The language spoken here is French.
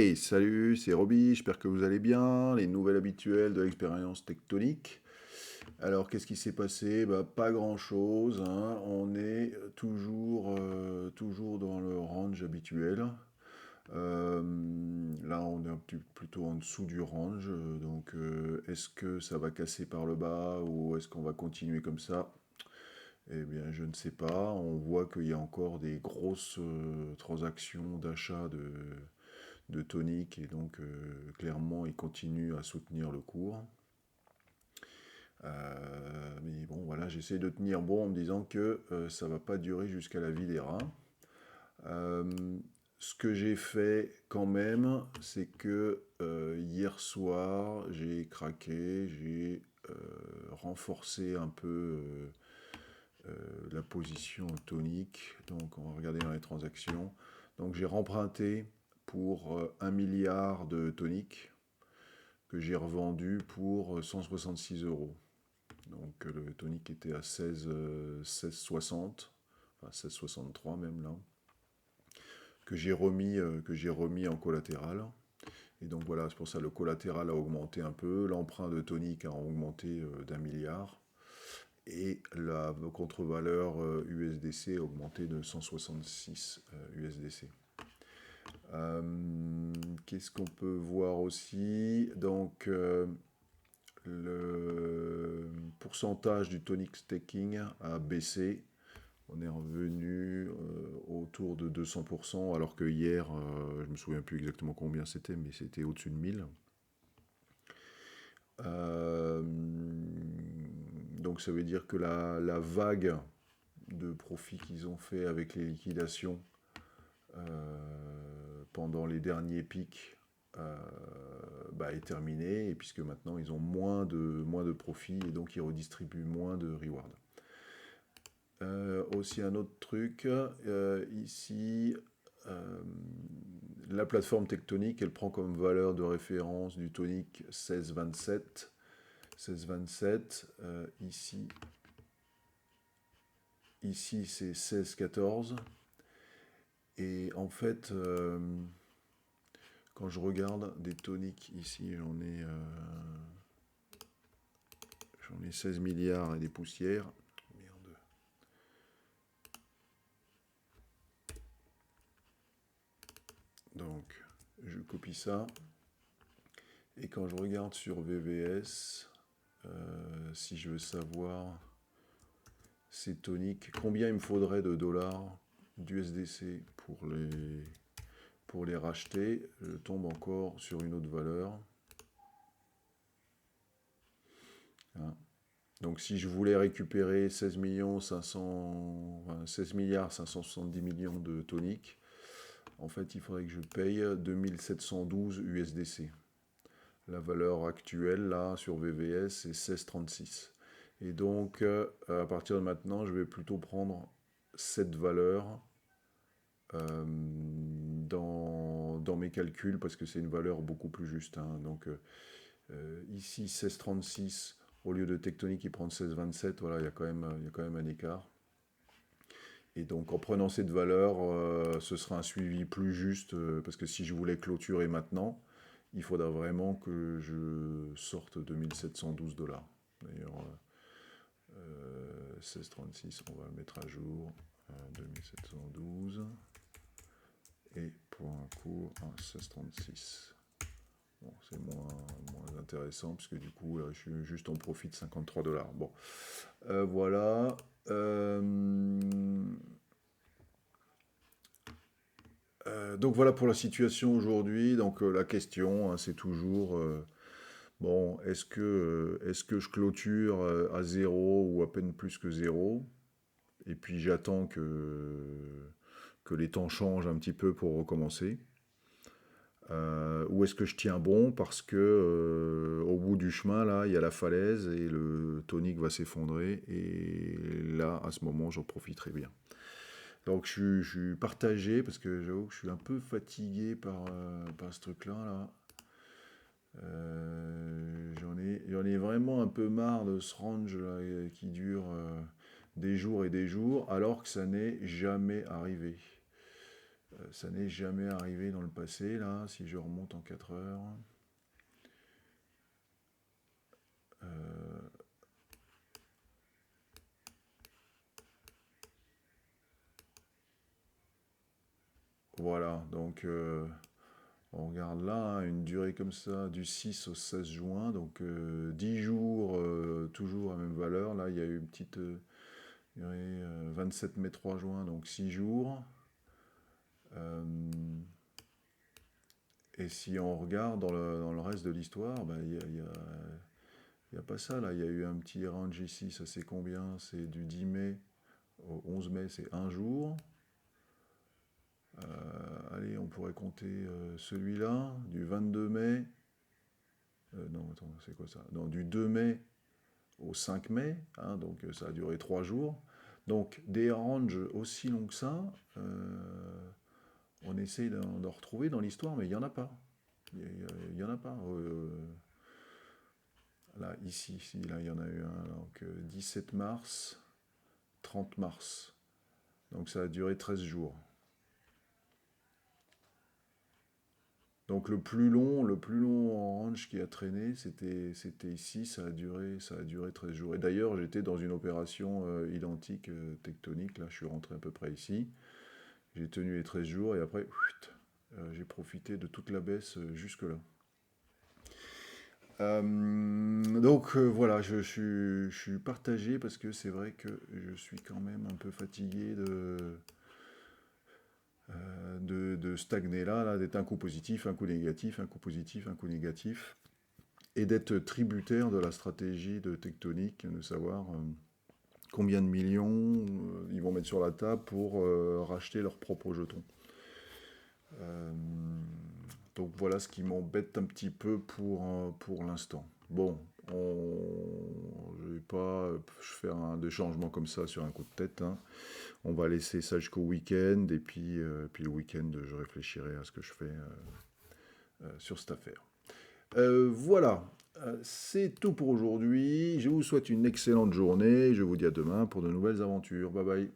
Hey, salut, c'est Roby, j'espère que vous allez bien, les nouvelles habituelles de l'expérience tectonique. Alors, qu'est-ce qui s'est passé? Bah, pas grand-chose, hein. On est toujours dans le range habituel. Euh, Là, on est plutôt en dessous du range, donc est-ce que ça va casser par le bas ou est-ce qu'on va continuer comme ça? Eh bien, je ne sais pas. On voit qu'il y a encore des grosses transactions d'achat de tonique et donc clairement il continue à soutenir le cours. Mais bon voilà, j'essaie de tenir bon en me disant que ça va pas durer jusqu'à la vie des rats. Euh, Ce que j'ai fait quand même, c'est que hier soir j'ai craqué, j'ai renforcé un peu la position tonique. Donc on va regarder dans les transactions. Donc j'ai remprunté pour 1 milliard de tonique que j'ai revendu pour 166 euros. Donc le tonique était à 16,60, enfin 16,63 même là, que j'ai remis en collatéral. Et donc voilà, c'est pour ça le collatéral a augmenté un peu, l'emprunt de tonique a augmenté d'1 milliard. Et la contre-valeur USDC a augmenté de 166 USDC. Qu'est-ce qu'on peut voir aussi? Donc, le pourcentage du tonic staking a baissé. On est revenu autour de 200%, alors que hier, je me souviens plus exactement combien c'était, mais c'était au-dessus de 1000. Euh, donc ça veut dire que la vague de profits qu'ils ont fait avec les liquidations pendant les derniers pics bah, est terminée, et puisque maintenant ils ont moins de profits et donc ils redistribuent moins de rewards. Aussi un autre truc, ici, euh, la plateforme tectonique, elle prend comme valeur de référence du tonic 16,27. 16,27, ici c'est 16,14. Et en fait, quand je regarde des toniques ici, j'en ai 16 milliards et des poussières. Merde. Donc, je copie ça. Et quand je regarde sur VVS, si je veux savoir ces toniques, combien il me faudrait de dollars d'USDC pour les racheter, je tombe encore sur une autre valeur. Hein. Donc si je voulais récupérer 16 millions 500, enfin, 16 milliards 570 millions de toniques, en fait il faudrait que je paye 2712 USDC. La valeur actuelle là sur VVS c'est 16,36. Et donc à partir de maintenant je vais plutôt prendre cette valeur dans mes calculs parce que c'est une valeur beaucoup plus juste. Hein. Donc ici 16,36 au lieu de Tectonic qui prend 16,27, voilà, il y a quand même un écart. Et donc en prenant cette valeur, ce sera un suivi plus juste, parce que si je voulais clôturer maintenant, il faudra vraiment que je sorte 2712 dollars. D'ailleurs, 16,36, on va le mettre à jour, 2712, et pour un cours, 16,36. Bon, c'est moins intéressant, parce que du coup, là, je suis juste en profit de 53 dollars. Bon, voilà. Donc voilà pour la situation aujourd'hui. Donc la question, hein, c'est toujours, bon, est-ce que je clôture à zéro ou à peine plus que zéro? Et puis j'attends que les temps changent un petit peu pour recommencer. Ou est-ce que je tiens bon parce que au bout du chemin, là, il y a la falaise et le tonique va s'effondrer. Et là, à ce moment, j'en profiterai bien. Donc je suis partagé parce que j'avoue que je suis un peu fatigué par ce truc-là. Là. J'en ai vraiment un peu marre de ce range là, qui dure des jours et des jours, alors que ça n'est jamais arrivé. Ça n'est jamais arrivé dans le passé, là, si je remonte en 4 heures. Euh, voilà, donc on regarde là, hein, une durée comme ça, du 6 au 16 juin, donc 10 jours, toujours à même valeur. Là, il y a eu une petite durée 27 mai 3 juin, donc 6 jours. Euh, et si on regarde dans le reste de l'histoire, bah, il y a pas ça là. Il y a eu un petit range ici, ça c'est combien? C'est du 10 mai au 11 mai, c'est un jour. Allez, on pourrait compter celui-là, du 22 mai. Non, attends, c'est quoi ça? Non, du 2 mai au 5 mai, hein, donc ça a duré 3 jours. Donc des ranges aussi longs que ça, on essaye d'en retrouver dans l'histoire, mais il n'y en a pas. Il n'y en a pas. Là, ici, là, il y en a eu un. Donc 17 mars, 30 mars. Donc ça a duré 13 jours. Donc le plus long en range qui a traîné, c'était ici, ça a duré 13 jours. Et d'ailleurs, j'étais dans une opération identique tectonique, là je suis rentré à peu près ici. J'ai tenu les 13 jours et après, j'ai profité de toute la baisse jusque-là. Donc voilà, je suis partagé parce que c'est vrai que je suis quand même un peu fatigué de stagner là, d'être un coup positif, un coup négatif, un coup positif, un coup négatif, et d'être tributaire de la stratégie de tectonique, de savoir combien de millions ils vont mettre sur la table pour racheter leurs propres jetons. Euh, donc voilà ce qui m'embête un petit peu pour l'instant. Bon, je ne vais pas faire des changements comme ça sur un coup de tête, hein. On va laisser ça jusqu'au week-end et puis le week-end, je réfléchirai à ce que je fais sur cette affaire. Voilà, c'est tout pour aujourd'hui. Je vous souhaite une excellente journée. Je vous dis à demain pour de nouvelles aventures. Bye bye.